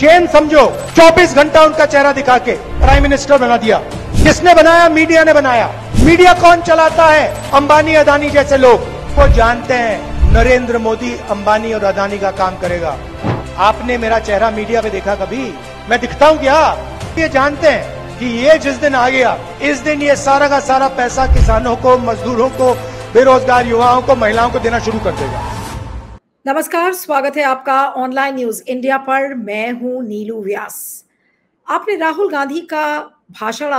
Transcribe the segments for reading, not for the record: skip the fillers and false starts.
Chain समझो, 24 घंटा उनका चेहरा दिखा के प्राइम मिनिस्टर बना दिया। किसने बनाया? मीडिया ने बनाया। मीडिया कौन चलाता है? अंबानी अदानी जैसे लोग। वो जानते हैं नरेंद्र मोदी अंबानी और अदानी का काम करेगा। आपने मेरा चेहरा मीडिया पे देखा कभी? मैं दिखता हूं क्या? ये जानते हैं कि ये जिस दिन आ गया, इस दिन ये सारा का सारा पैसा किसानों को, मजदूरों को, बेरोजगार युवाओं को, महिलाओं को देना शुरू कर देगा। नमस्कार, स्वागत है आपका ऑनलाइन न्यूज इंडिया पर। मैं हूं नीलू व्यास। आपने राहुल गांधी का भाषण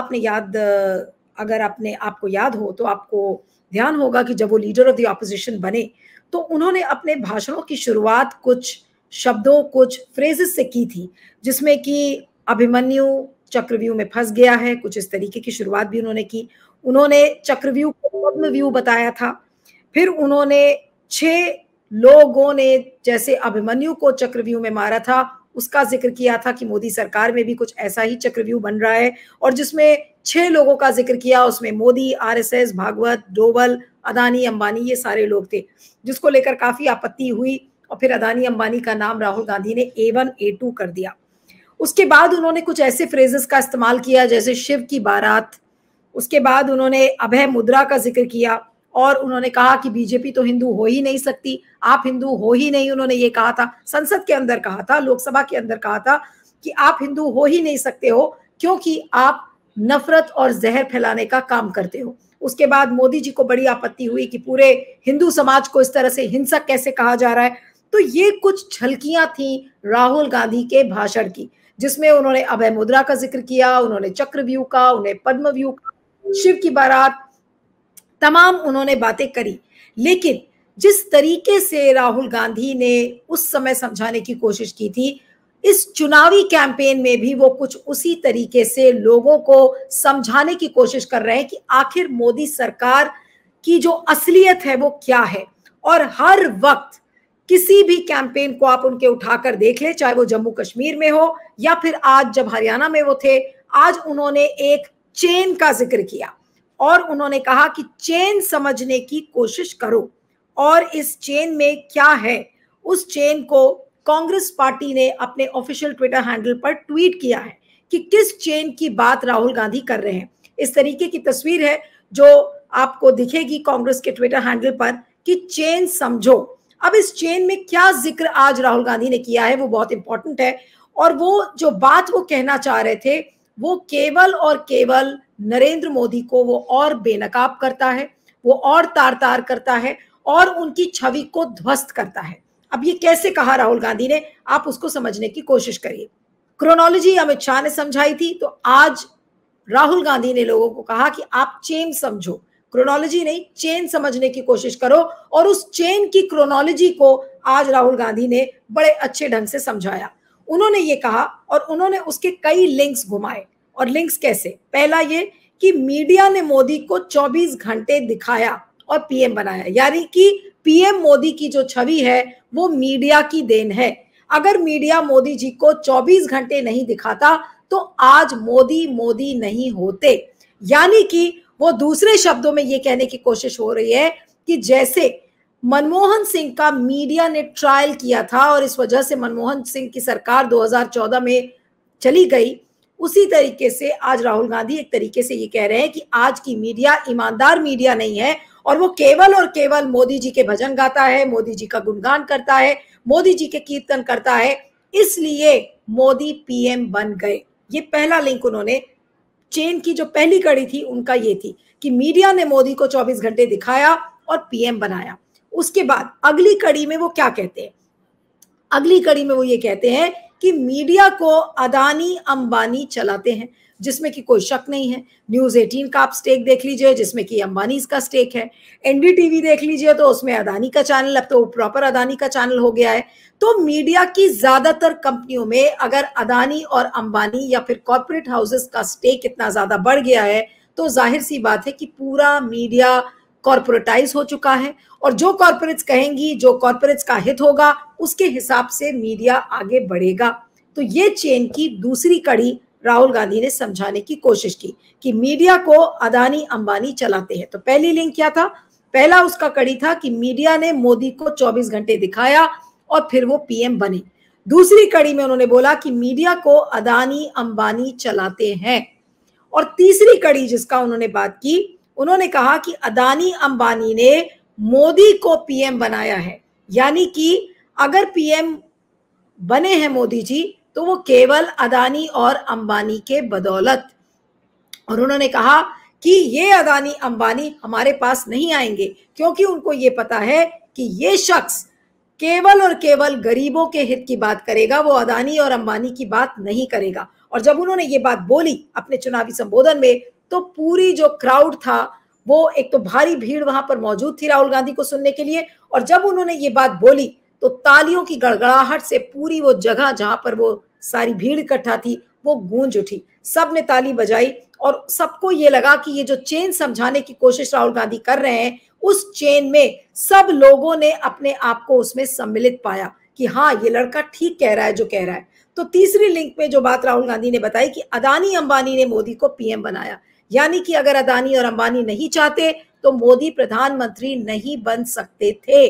अगर आपको याद हो तो आपको ध्यान होगा कि जब वो लीडर ऑफ द ऑपोजिशन बने तो उन्होंने अपने भाषणों की शुरुआत कुछ शब्दों, कुछ फ्रेजेस से की थी, जिसमें कि अभिमन्यु चक्रव्यूह में फंस गया है, कुछ इस तरीके की शुरुआत भी उन्होंने की। उन्होंने चक्रव्यूह को पद्मव्यूह बताया था। फिर उन्होंने 6 लोगों ने जैसे अभिमन्यु को चक्रव्यूह में मारा था उसका जिक्र किया था कि मोदी सरकार में भी कुछ ऐसा ही चक्रव्यूह बन रहा है, और जिसमें 6 लोगों का जिक्र किया, उसमें मोदी, आरएसएस, भागवत, डोवल, अदानी, अंबानी, ये सारे लोग थे, जिसको लेकर काफी आपत्ति हुई। और फिर अदानी अंबानी का नाम राहुल गांधी ने A1 A2 कर दिया। उसके बाद उन्होंने कुछ ऐसे फ्रेजेस का इस्तेमाल किया जैसे शिव की बारात। उसके बाद उन्होंने अभय मुद्रा का जिक्र किया और उन्होंने कहा कि बीजेपी तो हिंदू हो ही नहीं सकती, आप हिंदू हो ही नहीं। उन्होंने ये कहा था, संसद के अंदर कहा था, लोकसभा के अंदर कहा था कि आप हिंदू हो ही नहीं सकते हो क्योंकि आप नफरत और जहर फैलाने का काम करते हो। उसके बाद मोदी जी को बड़ी आपत्ति हुई कि पूरे हिंदू समाज को इस तरह से हिंसक कैसे कहा जा रहा है। तो ये कुछ झलकियां थी राहुल गांधी के भाषण की, जिसमें उन्होंने अभय मुद्रा का जिक्र किया, उन्होंने चक्रव्यूह का, उन्हें पद्मव्यूह का, शिव की बारात, तमाम उन्होंने बातें करी। लेकिन जिस तरीके से राहुल गांधी ने उस समय समझाने की कोशिश की थी, इस चुनावी कैंपेन में भी वो कुछ उसी तरीके से लोगों को समझाने की कोशिश कर रहे हैं कि आखिर मोदी सरकार की जो असलियत है वो क्या है। और हर वक्त किसी भी कैंपेन को आप उनके उठाकर देख ले, चाहे वो जम्मू कश्मीर में हो या फिर आज जब हरियाणा में वो थे, आज उन्होंने एक चेन का जिक्र किया और उन्होंने कहा कि चेन समझने की कोशिश करो। और इस चेन में क्या है, उस चेन को कांग्रेस पार्टी ने अपने ऑफिशियल ट्विटर हैंडल पर ट्वीट किया है कि किस चेन की बात राहुल गांधी कर रहे हैं। इस तरीके की तस्वीर है जो आपको दिखेगी कांग्रेस के ट्विटर हैंडल पर कि चेन समझो। अब इस चेन में क्या जिक्र आज राहुल गांधी ने किया है वो बहुत इंपॉर्टेंट है, और वो जो बात वो कहना चाह रहे थे वो केवल और केवल नरेंद्र मोदी को वो और बेनकाब करता है, वो और तार तार करता है और उनकी छवि को ध्वस्त करता है। अब ये कैसे कहा राहुल गांधी ने, आप उसको समझने की कोशिश करिए। क्रोनोलॉजी अमित शाह ने समझाई थी, तो आज राहुल गांधी ने लोगों को कहा कि आप चेन समझो, क्रोनोलॉजी नहीं, चेन समझने की कोशिश करो। और उस चेन की क्रोनोलॉजी को आज राहुल गांधी ने बड़े अच्छे ढंग से समझाया। उन्होंने ये कहा और उन्होंने उसके कई लिंक्स घुमाए। और लिंक्स कैसे? पहला ये कि मीडिया ने मोदी को 24 घंटे दिखाया और पीएम बनाया, यानी कि पीएम मोदी की जो छवि है वो मीडिया की देन है। अगर मीडिया मोदी जी को 24 घंटे नहीं दिखाता तो आज मोदी मोदी नहीं होते। यानी कि वो दूसरे शब्दों में ये कहने की कोशिश हो रही है कि जैसे मनमोहन सिंह का मीडिया ने ट्रायल किया था और इस वजह से मनमोहन सिंह की सरकार 2014 में चली गई, उसी तरीके से आज राहुल गांधी एक तरीके से ये कह रहे हैं कि आज की मीडिया ईमानदार मीडिया नहीं है और वो केवल और केवल मोदी जी के भजन गाता है, मोदी जी का गुणगान करता है, मोदी जी के कीर्तन करता है, इसलिए मोदी पीएम बन गए। ये पहला लिंक उन्होंने, चेन की जो पहली कड़ी थी उनका ये थी कि मीडिया ने मोदी को 24 घंटे दिखाया और पीएम बनाया। उसके बाद अगली कड़ी में वो क्या कहते हैं? अगली कड़ी में वो ये कहते हैं कि मीडिया को अदानी अंबानी चलाते हैं, जिसमें कि कोई शक नहीं है। न्यूज़ 18 का आप स्टेक देख लीजिए जिसमें कि अंबानी का स्टेक है। एनडीटीवी देख लीजिए तो उसमें अदानी का चैनल, अब तो प्रॉपर अदानी का चैनल हो गया है। तो मीडिया की ज्यादातर कंपनियों में अगर अदानी और अंबानी या फिर कॉर्पोरेट हाउसेस का स्टेक इतना ज्यादा बढ़ गया है तो जाहिर सी बात है कि पूरा मीडिया कॉर्पोरेटाइज हो चुका है, और जो कॉर्पोरेट्स कहेंगी, जो कॉर्पोरेट्स का हित होगा, उसके हिसाब से मीडिया आगे बढ़ेगा। तो ये चेन की दूसरी कड़ी राहुल गांधी ने समझाने की कोशिश की कि मीडिया को अदानी अंबानी चलाते हैं। तो पहली लिंक क्या था? पहला उसका कड़ी था कि मीडिया ने मोदी को 24 घंटे दिखाया और फिर वो पीएम बने। दूसरी कड़ी में उन्होंने बोला कि मीडिया को अदानी अंबानी चलाते हैं। और तीसरी कड़ी जिसका उन्होंने बात की, उन्होंने कहा कि अदानी अंबानी ने मोदी को पीएम बनाया है, यानी कि अगर पीएम बने हैं मोदी जी तो वो केवल अदानी और अंबानी के बदौलत। और उन्होंने कहा कि ये अदानी अंबानी हमारे पास नहीं आएंगे क्योंकि उनको ये पता है कि ये शख्स केवल और केवल गरीबों के हित की बात करेगा, वो अदानी और अंबानी की बात नहीं करेगा। और जब उन्होंने ये बात बोली अपने चुनावी संबोधन में, तो पूरी जो क्राउड था वो, एक तो भारी भीड़ वहां पर मौजूद थी राहुल गांधी को सुनने के लिए, और जब उन्होंने ये बात बोली तो तालियों की गड़गड़ाहट से पूरी वो जगह जहां पर वो सारी भीड़ इकट्ठा थी वो गूंज उठी। सब ने ताली बजाई और सबको ये लगा कि ये जो चेन समझाने की कोशिश राहुल गांधी कर रहे हैं, उस चेन में सब लोगों ने अपने आप को उसमें सम्मिलित पाया कि हाँ, ये लड़का ठीक कह रहा है जो कह रहा है। तो तीसरी लिंक में जो बात राहुल गांधी ने बताई कि अदानी अंबानी ने मोदी को पीएम बनाया, यानी कि अगर अदानी और अंबानी नहीं चाहते तो मोदी प्रधानमंत्री नहीं बन सकते थे।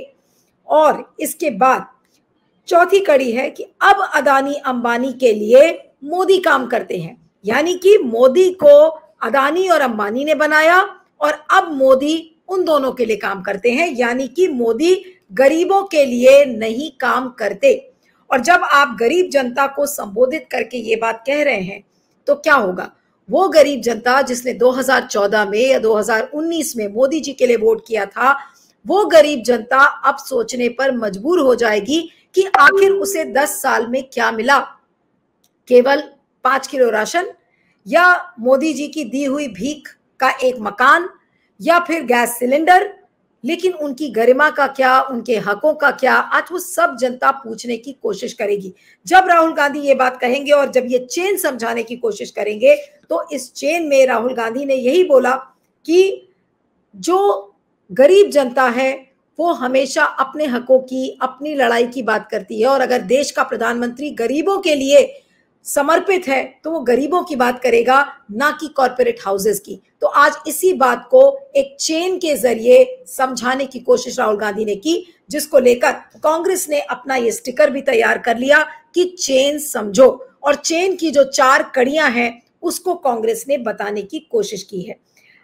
और इसके बाद चौथी कड़ी है कि अब अदानी अंबानी के लिए मोदी काम करते हैं, यानी कि मोदी को अदानी और अंबानी ने बनाया और अब मोदी उन दोनों के लिए काम करते हैं, यानी कि मोदी गरीबों के लिए नहीं काम करते। और जब आप गरीब जनता को संबोधित करके ये बात कह रहे हैं तो क्या होगा? वो गरीब जनता जिसने 2014 में या 2019 में मोदी जी के लिए वोट किया था, वो गरीब जनता अब सोचने पर मजबूर हो जाएगी कि आखिर उसे 10 साल में क्या मिला, केवल 5 किलो राशन, या मोदी जी की दी हुई भीख का एक मकान, या फिर गैस सिलेंडर। लेकिन उनकी गरिमा का क्या, उनके हकों का क्या, आज वो सब जनता पूछने की कोशिश करेगी। जब राहुल गांधी ये बात कहेंगे और जब ये चेन समझाने की कोशिश करेंगे, तो इस चेन में राहुल गांधी ने यही बोला कि जो गरीब जनता है वो हमेशा अपने हकों की, अपनी लड़ाई की बात करती है, और अगर देश का प्रधानमंत्री गरीबों के लिए समर्पित है तो वो गरीबों की बात करेगा, ना कि कॉर्पोरेट हाउसेस की। तो आज इसी बात को एक चेन के जरिए समझाने की कोशिश राहुल गांधी ने की, जिसको लेकर कांग्रेस ने अपना ये स्टिकर भी तैयार कर लिया कि चेन समझो। और चेन की जो 4 कड़ियां हैं उसको कांग्रेस ने बताने की कोशिश की है।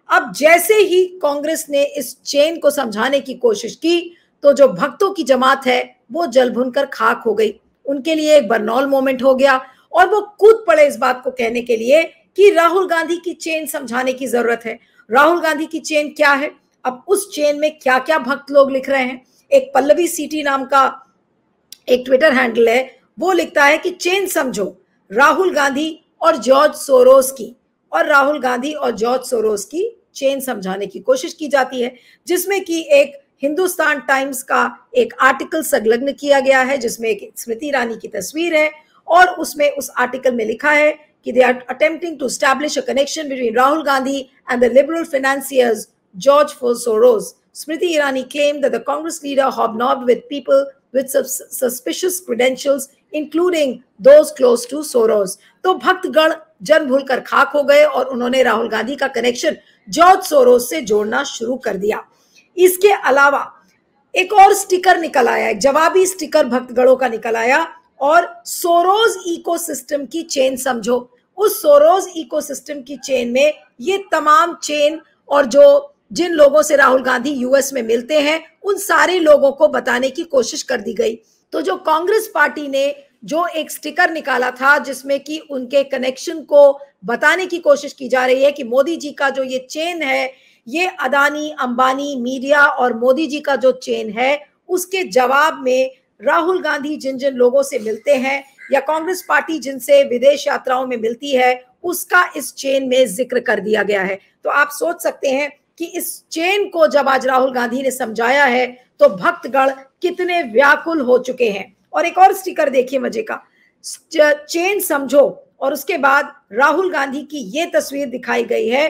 अब जैसे ही कांग्रेस ने इस चेन को समझाने की कोशिश की तो जो भक्तों की जमात है वो जल भुनकर खाक हो गई। उनके लिए एक बरनौल मोमेंट हो गया और वो कूद पड़े इस बात को कहने के लिए कि राहुल गांधी की चेन समझाने की जरूरत है। राहुल गांधी की चेन क्या है? अब उस चेन में क्या क्या भक्त लोग लिख रहे हैं। एक पल्लवी सीटी नाम का एक ट्विटर हैंडल है, वो लिखता है कि चेन समझो राहुल गांधी और जॉर्ज सोरोस की, और राहुल गांधी और जॉर्ज सोरोस की चेन समझाने की कोशिश की जाती है, जिसमें कि एक हिंदुस्तान टाइम्स का एक आर्टिकल संलग्न किया गया है जिसमें एक स्मृति ईरानी की तस्वीर है, और उसमें उस आर्टिकल में लिखा है कि they are attempting to establish a connection between Rahul Gandhi and the liberal financiers George Soros. Smriti Irani claimed that the Congress leader hobnobbed with people with suspicious credentials, including those close to Soros. तो भक्तगण जन भूलकर खाक हो गए और उन्होंने राहुल गांधी का कनेक्शन जॉर्ज सोरोस से जोड़ना शुरू कर दिया। इसके अलावा एक और स्टिकर निकल आया, एक जवाबी स्टिकर भक्तगणों का निकल आया, और सोरोस इकोसिस्टम की चेन समझो। उस सोरोस इकोसिस्टम की चेन में ये तमाम चेन और जो जिन लोगों से राहुल गांधी यूएस में मिलते हैं उन सारे लोगों को बताने की कोशिश कर दी गई। तो जो कांग्रेस पार्टी ने जो एक स्टिकर निकाला था जिसमें कि उनके कनेक्शन को बताने की कोशिश की जा रही है कि मोदी जी का जो ये चेन है, ये अदानी अंबानी मीडिया और मोदी जी का जो चेन है, उसके जवाब में राहुल गांधी जिन जिन लोगों से मिलते हैं या कांग्रेस पार्टी जिनसे विदेश यात्राओं में मिलती है, उसका इस चेन में जिक्र कर दिया गया है। तो आप सोच सकते हैं कि इस चेन को जब आज राहुल गांधी ने समझाया है तो भक्तगण कितने व्याकुल हो चुके हैं। और एक और स्टिकर देखिए मजे का, चेन समझो, और उसके बाद राहुल गांधी की ये तस्वीर दिखाई गई है,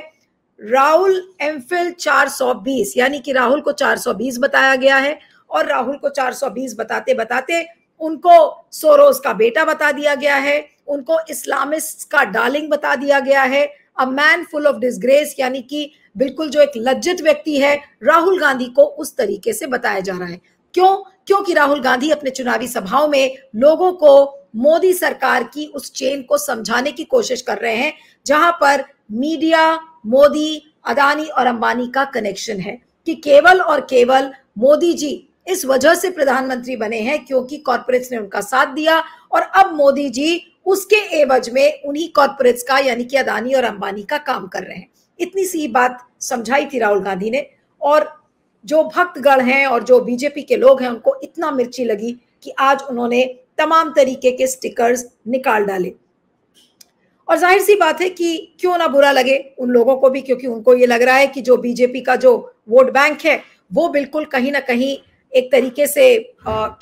राहुल एमफिल 420, यानी कि राहुल को 420 बताया गया है, और राहुल को 420 बताते बताते उनको सोरोस का बेटा बता दिया गया है, उनको इस्लामिस्ट का डार्लिंग बता दिया गया है, a man full of disgrace, यानी कि बिल्कुल जो एक लज्जित व्यक्ति है, राहुल गांधी को उस तरीके से बताया जा रहा है। क्यों? क्योंकि राहुल गांधी अपने चुनावी सभाओं में लोगों को मोदी सरकार की उस चेन को समझाने की कोशिश कर रहे हैं जहां पर मीडिया, मोदी, अदानी और अंबानी का कनेक्शन है, कि केवल और केवल मोदी जी इस वजह से प्रधानमंत्री बने हैं क्योंकि कॉर्पोरेट्स ने उनका साथ दिया, और अब मोदी जी उसके एवज में उन्हीं कॉर्पोरेट्स का यानी कि अदानी और अंबानी का काम कर रहे हैं। इतनी सी बात समझाई थी राहुल गांधी ने, और जो भक्तगण हैं और जो बीजेपी के लोग हैं उनको इतना मिर्ची लगी कि आज उन्होंने तमाम तरीके के स्टिकर्स निकाल डाले। और जाहिर सी बात है कि क्यों ना बुरा लगे उन लोगों को भी, क्योंकि उनको ये लग रहा है कि जो बीजेपी का जो वोट बैंक है वो बिल्कुल कहीं ना कहीं एक तरीके से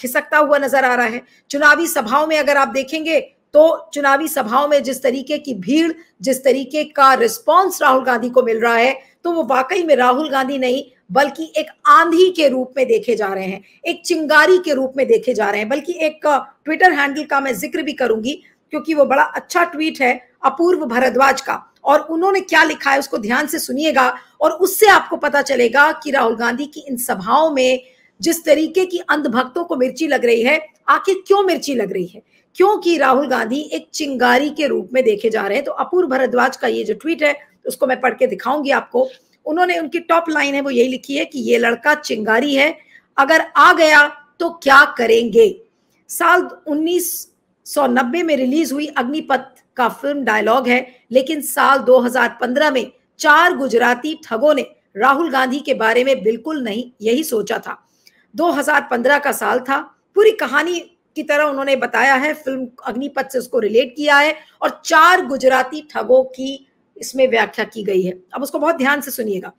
खिसकता हुआ नजर आ रहा है। चुनावी सभाओं में अगर आप देखेंगे तो चुनावी सभाओं में जिस तरीके की भीड़, जिस तरीके का रिस्पांस राहुल गांधी को मिल रहा है, तो वो वाकई में राहुल गांधी नहीं बल्कि एक आंधी के रूप में देखे जा रहे हैं, एक चिंगारी के रूप में देखे जा रहे हैं। बल्कि एक ट्विटर हैंडल का मैं जिक्र भी करूंगी क्योंकि वो बड़ा अच्छा ट्वीट है अपूर्व भारद्वाज का, और उन्होंने क्या लिखा है उसको ध्यान से सुनिएगा और उससे आपको पता चलेगा कि राहुल गांधी की इन सभाओं में जिस तरीके की अंधभक्तों को मिर्ची लग रही है, आखिर क्यों मिर्ची लग रही है? क्योंकि राहुल गांधी एक चिंगारी के रूप में देखे जा रहे हैं। तो अपूर्व भारद्वाज का ये जो ट्वीट है उसको मैं पढ़ के दिखाऊंगी आपको। उन्होंने, उनकी टॉप लाइन है वो यही लिखी है कि ये लड़का चिंगारी है, अगर आ गया तो क्या करेंगे। साल 1990 में रिलीज हुई अग्निपथ का फिल्म डायलॉग है, लेकिन साल 2015 में 4 गुजराती ठगों ने राहुल गांधी के बारे में बिल्कुल नहीं यही सोचा था। 2015 का साल था, पूरी कहानी की तरह उन्होंने बताया है, फिल्म अग्निपथ से उसको रिलेट किया है और 4 गुजराती ठगों की इसमें व्याख्या की गई है। अब उसको बहुत ध्यान से सुनिएगा।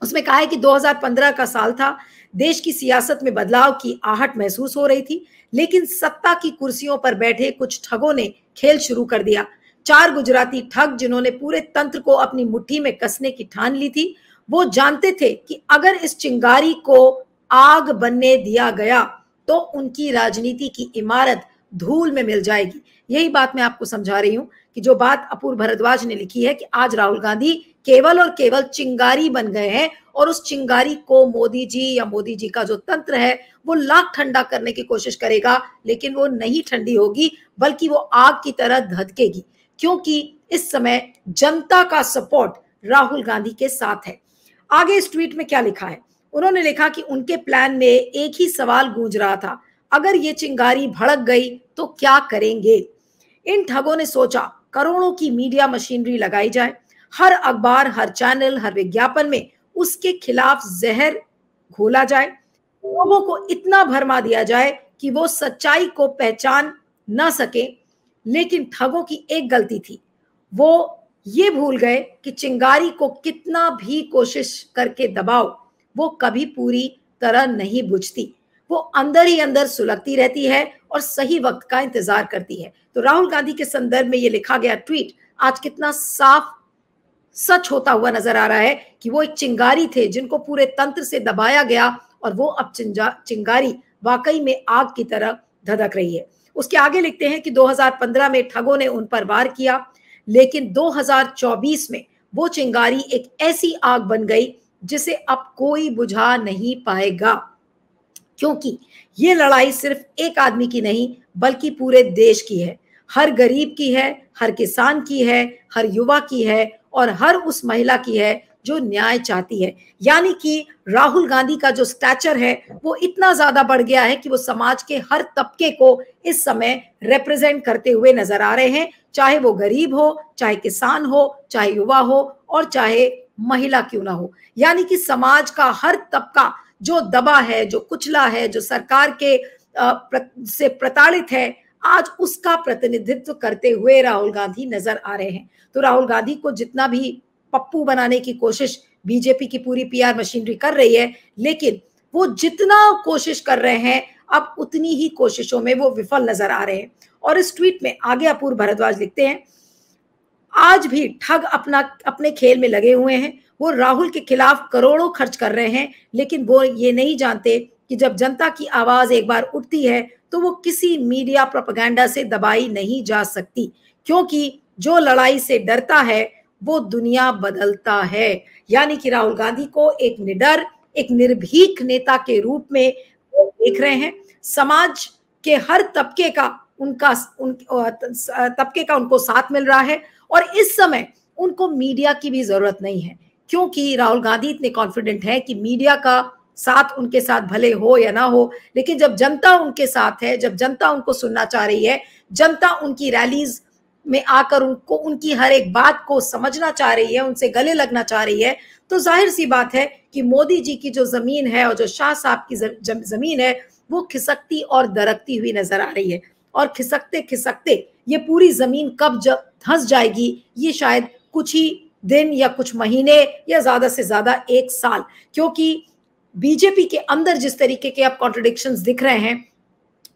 उसमें कहा है कि 2015 का साल था, देश की सियासत में बदलाव की आहट महसूस हो रही थी, लेकिन सत्ता की कुर्सियों पर बैठे कुछ ठगों ने खेल शुरू कर दिया। 4 गुजराती ठग जिन्होंने पूरे तंत्र को अपनी मुट्ठी में कसने की ठान ली थी, वो जानते थे कि अगर इस चिंगारी को आग बनने दिया गया तो उनकी राजनीति की इमारत धूल में मिल जाएगी। यही बात मैं आपको समझा रही हूं कि जो बात अपूर्व भारद्वाज ने लिखी है कि आज राहुल गांधी केवल और केवल चिंगारी बन गए हैं और उस चिंगारी को मोदी जी या मोदी जी का जो तंत्र है वो लाख ठंडा करने की कोशिश करेगा, लेकिन वो नहीं ठंडी होगी बल्कि वो आग की तरह धधकेगी, क्योंकि इस समय जनता का सपोर्ट राहुल गांधी के साथ है। आगे इस ट्वीट में क्या लिखा है? उन्होंने लिखा कि उनके प्लान में एक ही सवाल गूंज रहा था, अगर ये चिंगारी भड़क गई तो क्या करेंगे। इन ठगों ने सोचा करोड़ों की मीडिया मशीनरी लगाई जाए, हर अखबार, हर चैनल, हर विज्ञापन में उसके खिलाफ जहर घोला जाए, लोगों को इतना भरमा दिया जाए कि वो सच्चाई को पहचान ना सके। लेकिन ठगों की एक गलती थी, वो ये भूल गए कि चिंगारी को कितना भी कोशिश करके दबाओ वो कभी पूरी तरह नहीं बुझती, वो अंदर ही अंदर सुलगती रहती है और सही वक्त का इंतजार करती है। तो राहुल गांधी के संदर्भ में ये लिखा गया ट्वीट आज कितना साफ सच होता हुआ नजर आ रहा है कि वो एक चिंगारी थे जिनको पूरे तंत्र से दबाया गया और वो अब चिंगारी वाकई में आग की तरह धधक रही है। उसके आगे लिखते हैं कि 2015 में ठगों ने उन पर वार किया, लेकिन 2024 में वो चिंगारी एक ऐसी आग बन गई जिसे अब कोई बुझा नहीं पाएगा, क्योंकि ये लड़ाई सिर्फ एक आदमी की नहीं बल्कि पूरे देश की है, हर गरीब की है, हर किसान की है, हर युवा की है और हर उस महिला की है जो न्याय चाहती है। यानी कि राहुल गांधी का जो स्टैचर है वो इतना ज्यादा बढ़ गया है कि वो समाज के हर तबके को इस समय रिप्रेजेंट करते हुए नजर आ रहे हैं, चाहे वो गरीब हो, चाहे किसान हो, चाहे युवा हो और चाहे महिला क्यों ना हो। यानी कि समाज का हर तबका जो दबा है, जो कुचला है, जो सरकार के से प्रताड़ित है, आज उसका प्रतिनिधित्व करते हुए राहुल गांधी नजर आ रहे हैं। तो राहुल गांधी को जितना भी पप्पू बनाने की कोशिश बीजेपी की पूरी पीआर मशीनरी कर रही है, लेकिन वो जितना कोशिश कर रहे हैं अब उतनी ही कोशिशों में वो विफल नजर आ रहे हैं। और इस ट्वीट में आगे अपूर्व भारद्वाज लिखते हैं, आज भी ठग अपने खेल में लगे हुए हैं, वो राहुल के खिलाफ करोड़ों खर्च कर रहे हैं, लेकिन वो ये नहीं जानते कि जब जनता की आवाज एक बार उठती है तो वो किसी मीडिया प्रोपेगेंडा से दबाई नहीं जा सकती, क्योंकि जो लड़ाई से डरता है वो दुनिया बदलता है। यानी कि राहुल गांधी को एक निडर, एक निर्भीक नेता के रूप में देख रहे हैं, समाज के हर तबके का उनको साथ मिल रहा है और इस समय उनको मीडिया की भी जरूरत नहीं है, क्योंकि राहुल गांधी इतने कॉन्फिडेंट है कि मीडिया का साथ उनके साथ भले हो या ना हो, लेकिन जब जनता उनके साथ है, जब जनता उनको सुनना चाह रही है, जनता उनकी रैलीज में आकर उनको उनकी हर एक बात को समझना चाह रही है, उनसे गले लगना चाह रही है, तो जाहिर सी बात है कि मोदी जी की जो जमीन है और जो शाह साहब की जमीन है वो खिसकती और दरकती हुई नजर आ रही है। और खिसकते खिसकते ये पूरी जमीन कब धंस जाएगी ये शायद कुछ ही दिन या कुछ महीने या ज्यादा से ज्यादा 1 साल, क्योंकि बीजेपी के अंदर जिस तरीके के अब कॉन्ट्रडिक्शंस दिख रहे हैं,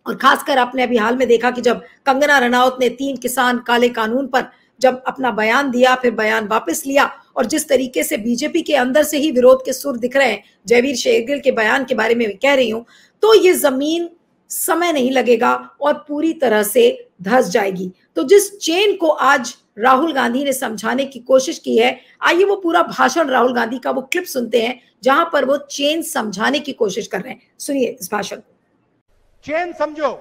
और खासकर आपने अभी हाल में देखा कि जब कंगना रनौत ने 3 किसान काले कानून पर जब अपना बयान दिया, फिर बयान वापस लिया, और जिस तरीके से बीजेपी के अंदर से ही विरोध के सुर दिख रहे हैं जयवीर शेरगिल के बयान के बारे में कह रही हूं, तो ये जमीन समय नहीं लगेगा और पूरी तरह से धंस जाएगी। तो जिस चेन को आज राहुल गांधी ने समझाने की कोशिश की है, आइए वो पूरा भाषण राहुल गांधी का वो क्लिप सुनते हैं जहां पर वो चेन समझाने की कोशिश कर रहे हैं। सुनिए इस भाषण को। चेन समझो,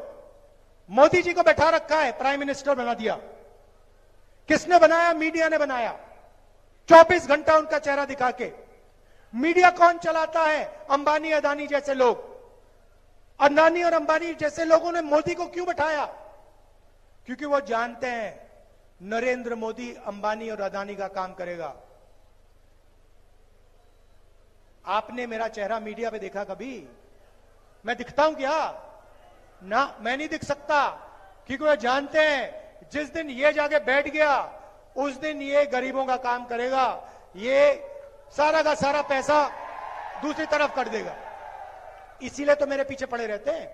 मोदी जी को बैठा रखा है, प्राइम मिनिस्टर बना दिया। किसने बनाया? मीडिया ने बनाया। 24 घंटा उनका चेहरा दिखा के। मीडिया कौन चलाता है? अंबानी अदानी जैसे लोग। अदानी और अंबानी जैसे लोगों ने मोदी को क्यों बैठाया? क्योंकि वो जानते हैं नरेंद्र मोदी अंबानी और अदानी का काम करेगा। आपने मेरा चेहरा मीडिया पे देखा कभी? मैं दिखता हूं क्या? ना, मैं नहीं दिख सकता, क्योंकि वो जानते हैं जिस दिन ये जाके बैठ गया उस दिन ये गरीबों का काम करेगा, ये सारा का सारा पैसा दूसरी तरफ कर देगा। इसीलिए तो मेरे पीछे पड़े रहते हैं,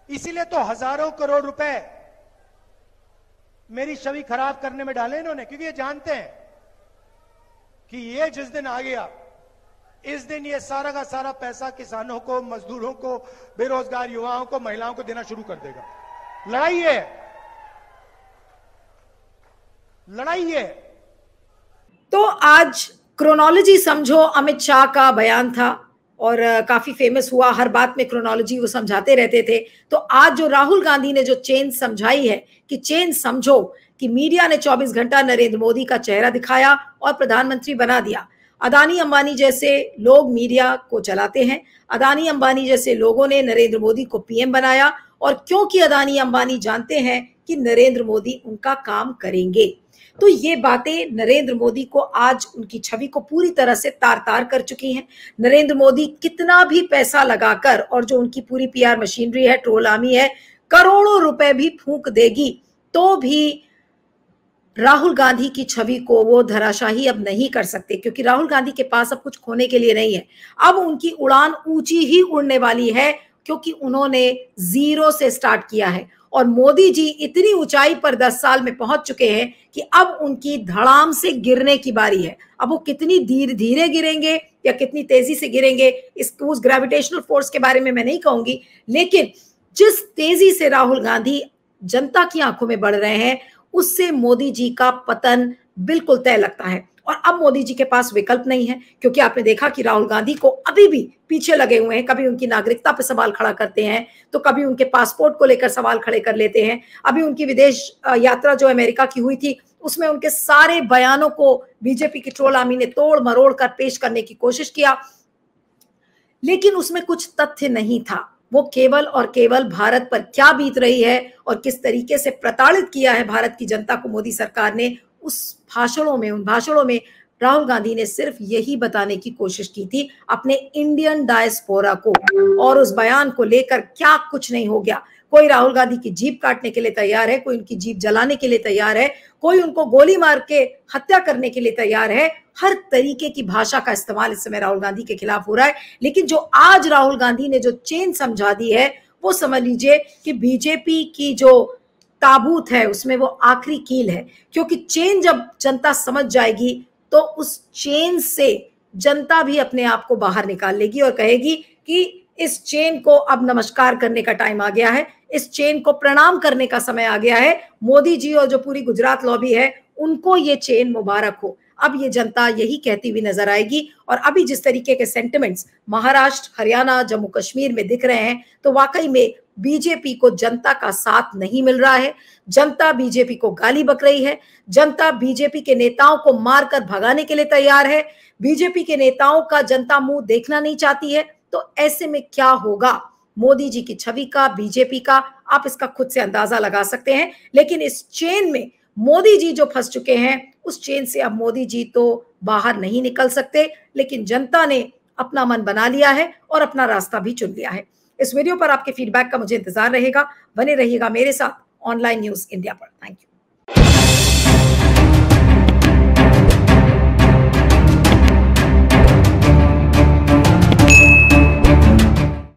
इसीलिए तो हजारों करोड़ रुपए मेरी छवि खराब करने में डाले इन्होंने, क्योंकि ये जानते हैं कि ये जिस दिन आ गया इस दिन ये सारा का सारा पैसा किसानों को, मजदूरों को, बेरोजगार युवाओं को, महिलाओं को देना शुरू कर देगा। लड़ाई है, लड़ाई है। तो आज क्रोनोलॉजी समझो अमित शाह का बयान था और काफी फेमस हुआ, हर बात में क्रोनोलॉजी वो समझाते रहते थे। तो आज जो राहुल गांधी ने जो चेन समझाई है कि चेन समझो कि मीडिया ने 24 घंटा नरेंद्र मोदी का चेहरा दिखाया और प्रधानमंत्री बना दिया। अदानी अंबानी जैसे लोग मीडिया को चलाते हैं, अदानी अंबानी जैसे लोगों ने नरेंद्र मोदी को पीएम बनाया, और क्योंकि अदानी अंबानी जानते हैं कि नरेंद्र मोदी उनका काम करेंगे, तो ये बातें नरेंद्र मोदी को आज उनकी छवि को पूरी तरह से तार तार कर चुकी हैं। नरेंद्र मोदी कितना भी पैसा लगाकर, और जो उनकी पूरी पीआर मशीनरी है, ट्रोल आर्मी है, करोड़ों रुपए भी फूंक देगी तो भी राहुल गांधी की छवि को वो धराशाही अब नहीं कर सकते, क्योंकि राहुल गांधी के पास अब कुछ खोने के लिए नहीं है। अब उनकी उड़ान ऊंची ही उड़ने वाली है, क्योंकि उन्होंने जीरो से स्टार्ट किया है और मोदी जी इतनी ऊंचाई पर 10 साल में पहुंच चुके हैं कि अब उनकी धड़ाम से गिरने की बारी है। अब वो कितनी धीरे धीरे गिरेंगे या कितनी तेजी से गिरेंगे, उस ग्रेविटेशनल फोर्स के बारे में मैं नहीं कहूंगी, लेकिन जिस तेजी से राहुल गांधी जनता की आंखों में बढ़ रहे हैं उससे मोदी जी का पतन बिल्कुल तय लगता है। और अब मोदी जी के पास विकल्प नहीं है, क्योंकि आपने देखा कि राहुल गांधी को अभी भी पीछे लगे हुए हैं। कभी उनकी नागरिकता पर सवाल खड़ा करते हैं, तो कभी उनके पासपोर्ट को लेकर सवाल खड़े कर लेते हैं। अभी उनकी विदेश यात्रा जो अमेरिका की हुई थी, उसमें उनके सारे बयानों को बीजेपी की ट्रोल आर्मी ने तोड़ मरोड़ कर पेश करने की कोशिश किया, लेकिन उसमें कुछ तथ्य नहीं था। वो केवल और केवल भारत पर क्या बीत रही है और किस तरीके से प्रताड़ित किया है भारत की जनता को मोदी सरकार ने, उन भाषणों में राहुल गांधी ने सिर्फ यही बताने की कोशिश की थी अपने इंडियन डायस्पोरा को, और उस बयान को लेकर क्या कुछ नहीं हो गया। कोई राहुल गांधी की जीप काटने के लिए तैयार है, कोई उनकी जीप जलाने के लिए तैयार है, कोई उनको गोली मार के हत्या करने के लिए तैयार है। हर तरीके की भाषा का इस्तेमाल इस समय राहुल गांधी के खिलाफ हो रहा है। लेकिन जो आज राहुल गांधी ने जो चेन समझा दी है, वो समझ लीजिए कि बीजेपी की जो ताबूत है उसमें वो आखिरी कील है, क्योंकि चेन जब जनता समझ जाएगी तो उस चेन से जनता भी अपने आप को बाहर निकाल लेगी और कहेगी कि इस चेन को अब नमस्कार करने का टाइम आ गया है, इस चेन को प्रणाम करने का समय आ गया है। मोदी जी और जो पूरी गुजरात लॉबी है उनको ये चेन मुबारक हो। अब ये जनता यही कहती हुई नजर आएगी। और अभी जिस तरीके के सेंटिमेंट्स महाराष्ट्र, हरियाणा, जम्मू कश्मीर में दिख रहे हैं, तो वाकई में बीजेपी को जनता का साथ नहीं मिल रहा है। जनता बीजेपी को गाली बक रही है, जनता बीजेपी के नेताओं को मारकर भगाने के लिए तैयार है, बीजेपी के नेताओं का जनता मुंह देखना नहीं चाहती है। तो ऐसे में क्या होगा मोदी जी की छवि का, बीजेपी का, आप इसका खुद से अंदाजा लगा सकते हैं। लेकिन इस चेन में मोदी जी जो फंस चुके हैं, उस चेन से अब मोदी जी तो बाहर नहीं निकल सकते। लेकिन जनता ने अपना मन बना लिया है और अपना रास्ता भी चुन लिया है। इस वीडियो पर आपके फीडबैक का मुझे इंतजार रहेगा। बने रहिएगा मेरे साथ ऑनलाइन न्यूज इंडिया पर। Thank you.